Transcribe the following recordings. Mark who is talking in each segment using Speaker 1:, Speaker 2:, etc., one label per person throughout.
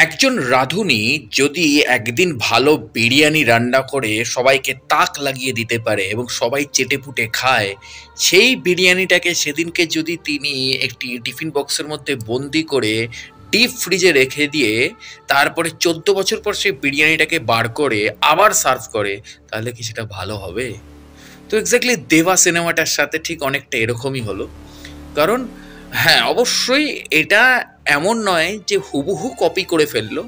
Speaker 1: একজন রাঁধুনি যদি একদিন ভালো বিরিয়ানি রান্না করে সবাইকে তাক লাগিয়ে দিতে পারে এবং সবাই চেটেপুটে খায়, সেই বিরিয়ানিটাকে সেদিনকে যদি তিনি একটি টিফিন বক্সের মধ্যে বন্দি করে ডিপ ফ্রিজে রেখে দিয়ে তারপরে 14 বছর পর সেই বিরিয়ানিটাকে বার করে আবার সার্ভ করে, তাহলে কি সেটা ভালো হবে? তো এক্স্যাক্টলি দেবা সিনেমাটার সাথে ঠিক অনেকটা এরকমই হলো। কারণ হ্যাঁ, অবশ্যই এটা এমন নয় যে হুবহু কপি করে ফেললো,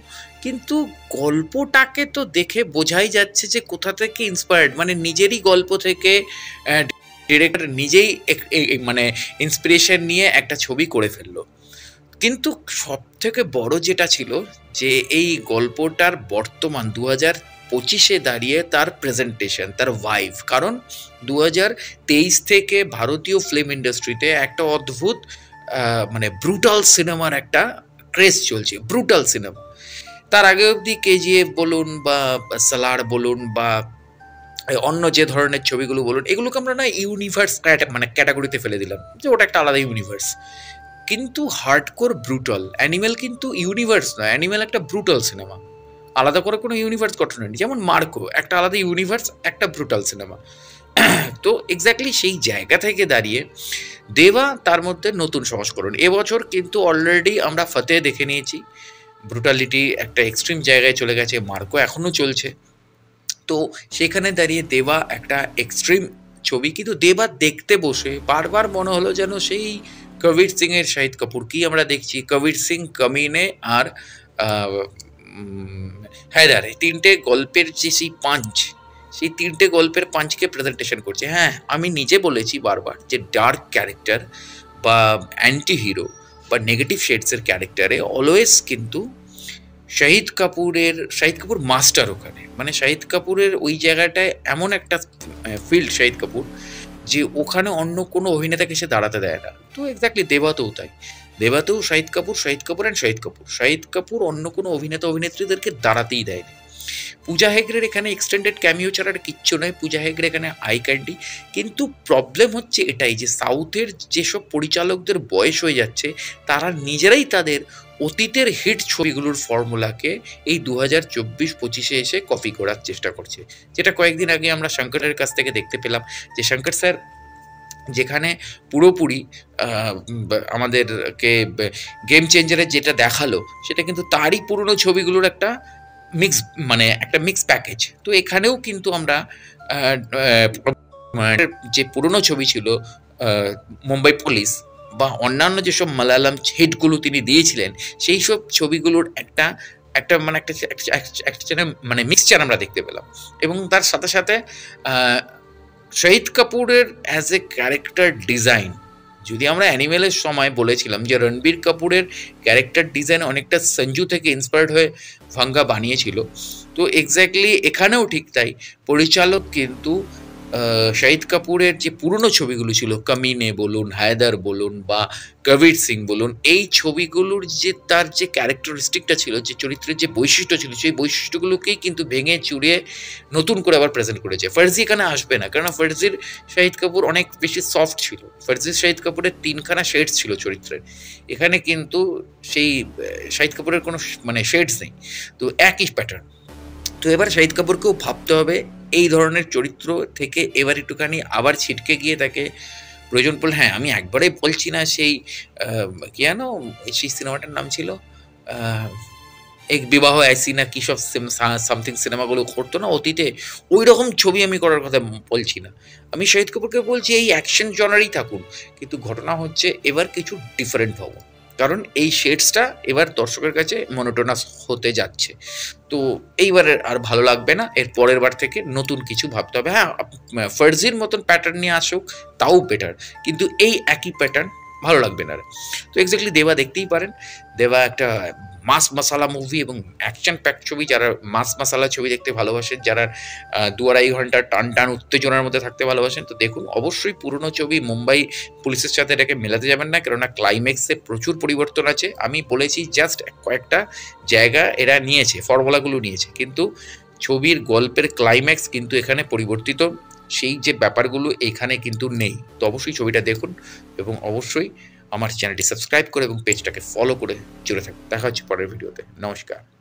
Speaker 1: কিন্তু গল্পটাকে তো দেখে বোঝাই যাচ্ছে যে কোথা থেকে ইন্সপায়ার্ড, মানে নিজেরই গল্প থেকে ডিরেক্টর নিজেই মানে ইন্সপিরেশন নিয়ে একটা ছবি করে ফেললো। কিন্তু সব থেকে বড় যেটা ছিল যে এই গল্পটার বর্তমান 2025-এ দাঁড়িয়ে তার প্রেজেন্টেশন, তার ভাইভ। কারণ 2023 থেকে ভারতীয় ফিল্ম ইন্ডাস্ট্রিতে একটা অদ্ভুত মানে ব্রুটাল সিনেমার একটা ক্রেজ চলছে, ব্রুটাল সিনেমা। তার আগে অবধি কেজিএফ বলুন বা সালার বলুন বা অন্য যে ধরনের ছবিগুলো বলুন, এগুলোকে আমরা না ইউনিভার্স মানে ক্যাটাগরিতে ফেলে দিলাম যে ওটা একটা আলাদা ইউনিভার্স। কিন্তু হার্ডকোর ব্রুটাল অ্যানিমেল কিন্তু ইউনিভার্স নয়, অ্যানিমেল একটা ব্রুটাল সিনেমা, আলাদা করে কোনো ইউনিভার্স গঠন হয়নি। যেমন মার্কো একটা আলাদা ইউনিভার্স, একটা ব্রুটাল সিনেমা। তো এক্স্যাক্টলি সেই জায়গা থেকে দাঁড়িয়ে দেবা তার মধ্যে নতুন সংস্করণ। এবছর কিন্তু অলরেডি আমরা ফতে দেখে নিয়েছি, ব্রুটালিটি একটা এক্সট্রিম জায়গায় চলে গেছে, মার্কো এখনও চলছে। তো সেখানে দাঁড়িয়ে দেবা একটা এক্সট্রিম ছবি, কিন্তু দেবা দেখতে বসে বারবার মনে হলো যেন সেই কবির সিং এর শাহিদ কাপুর কি আমরা দেখছি, কবির সিং, কমিনে আর হায়দার, তিনটে গল্পের যে সেই পাঞ্চ, সেই তিনটে গল্পের পাঞ্চকে প্রেজেন্টেশন করছে। হ্যাঁ, আমি নিজে বলেছি বারবার যে ডার্ক ক্যারেক্টার বা অ্যান্টি হিরো বা নেগেটিভ শেডসের ক্যারেক্টারে অলওয়েজ কিন্তু শাহিদ কাপুর মাস্টার ওখানে। মানে শাহিদ কাপুরের ওই জায়গাটায় এমন একটা ফিল্ড শাহিদ কাপুর, যে ওখানে অন্য কোনো অভিনেতাকে সে দাঁড়াতে দেয় না। তো এক্স্যাক্টলি দেবাতেও তাই। দেবাতেও শাহিদ কাপুর, শাহিদ কাপুর অ্যান্ড শাহিদ কাপুর, শাহিদ কাপুর অন্য কোনো অভিনেতা অভিনেত্রীদেরকে দাঁড়াতেই দেয়নি। পূজা হেগড়ের এখানে এক্সটেন্ডেড ক্যামিও ছাড়া আর কিচ্ছু নয়, পূজা হেগড়ে এখানে আই ক্যান্ডি। কিন্তু প্রবলেম হচ্ছে এটাই যে সাউথের যেসব পরিচালকদের বয়স হয়ে যাচ্ছে, তারা নিজেরাই তাদের অতীতের হিট ছবিগুলোর ফর্মুলাকে এই 2024-25-এ এসে কপি করার চেষ্টা করছে। যেটা কয়েকদিন আগে আমরা শঙ্করের কাছ থেকে দেখতে পেলাম, যে শঙ্কর স্যার যেখানে পুরোপুরি আমাদেরকে গেম চেঞ্জারের যেটা দেখালো, সেটা কিন্তু তারই পুরনো ছবিগুলোর একটা মিক্স, মানে একটা মিক্স প্যাকেজ। তো এখানেও কিন্তু আমরা যে পুরনো ছবি ছিল মুম্বাই পুলিশ বা অন্যান্য যেসব মালায়ালাম হিটগুলো তিনি দিয়েছিলেন, সেই সব ছবিগুলোর একটা একটা মানে একটা একটা মানে মিক্সচার আমরা দেখতে পেলাম। এবং তার সাথে সাথে শাহিদ কাপুরের অ্যাজ এ ক্যারেক্টার ডিজাইন, যদি আমরা অ্যানিমেলের সময় বলেছিলাম যে রণবীর কাপুরের ক্যারেক্টার ডিজাইন অনেকটা সঞ্জু থেকে ইন্সপায়ার্ড হয়ে ভাঙ্গা বানিয়েছিল, তো এক্স্যাক্টলি এখানেও ঠিক তাই। পরিচালক কিন্তু শাহিদ কাপুরের যে পুরনো ছবিগুলো ছিল, কমিনে বলুন, হায়দার বলুন বা কবির সিং বলুন, এই ছবিগুলোর যে তার যে ক্যারেক্টারিস্টিকটা ছিল, যে চরিত্রের যে বৈশিষ্ট্য ছিল, সেই বৈশিষ্ট্যগুলোকেই কিন্তু ভেঙে চুরিয়ে নতুন করে আবার প্রেজেন্ট করেছে। ফার্জি এখানে আসবে না, কারণ ফার্জির শাহিদ কাপুর অনেক বেশি সফট ছিল। ফার্জির শাহিদ কাপুরের তিনখানা শেডস ছিল চরিত্রের, এখানে কিন্তু সেই শাহিদ কাপুরের কোনো মানে শেডস নেই, তো একই প্যাটার্ন। তো এবার শাহিদ কাপুরকেও ভাবতে হবে এই ধরনের চরিত্র থেকে এবার একটুখানি আবার ছিটকে গিয়ে তাকে প্রয়োজন পড়লে, হ্যাঁ আমি একবারেই বলছি না সেই কি জানো সেই সিনেমাটার নাম ছিল এক বিবাহ আইসি না কি সব সামথিং সিনেমাগুলো করতো না অতীতে, ওই রকম ছবি আমি করার কথা বলছি না। আমি শাহিদ কাপুরকে বলছি এই অ্যাকশন জনারই থাকুন, কিন্তু ঘটনা হচ্ছে এবার কিছু ডিফারেন্ট হবো, কারণ এই শেডসটা এবার দর্শকের কাছে মনোটোনাস হতে যাচ্ছে। তো এইবারে আর ভালো লাগবে না, এর পরের বার থেকে নতুন কিছু ভাবতে হবে। হ্যাঁ, ফার্জির মতন প্যাটার্ন নিয়ে আসুক তাও বেটার, কিন্তু এই একই প্যাটার্ন ভালো লাগবে না। তো এক্স্যাক্টলি দেবা দেখতেই পারেন। দেবা একটা মাস মাসালা মুভি এবং অ্যাকশন প্যাক ছবি। যারা মাস মাসালা ছবি দেখতে ভালোবাসেন, যারা 2-2.5 ঘন্টা টান টান উত্তেজনার মধ্যে থাকতে ভালোবাসেন, তো দেখুন অবশ্যই পুরনো ছবি মুম্বাই পুলিশের সাথে এটাকে মেলাতে যাবেন না, কেননা ক্লাইম্যাক্সে প্রচুর পরিবর্তন আছে। আমি বলেছি জাস্ট কয়েকটা জায়গা এরা নিয়েছে, ফর্মুলাগুলো নিয়েছে, কিন্তু ছবির গল্পের ক্লাইম্যাক্স কিন্তু এখানে পরিবর্তিত, সেই যে ব্যাপারগুলো এখানে কিন্তু নেই। তো অবশ্যই ছবিটা দেখুন এবং অবশ্যই আমার চ্যানেলটি সাবস্ক্রাইব করে এবং পেজটাকে ফলো করে জুড়ে থাকুন। দেখা হচ্ছে পরের ভিডিওতে। নমস্কার।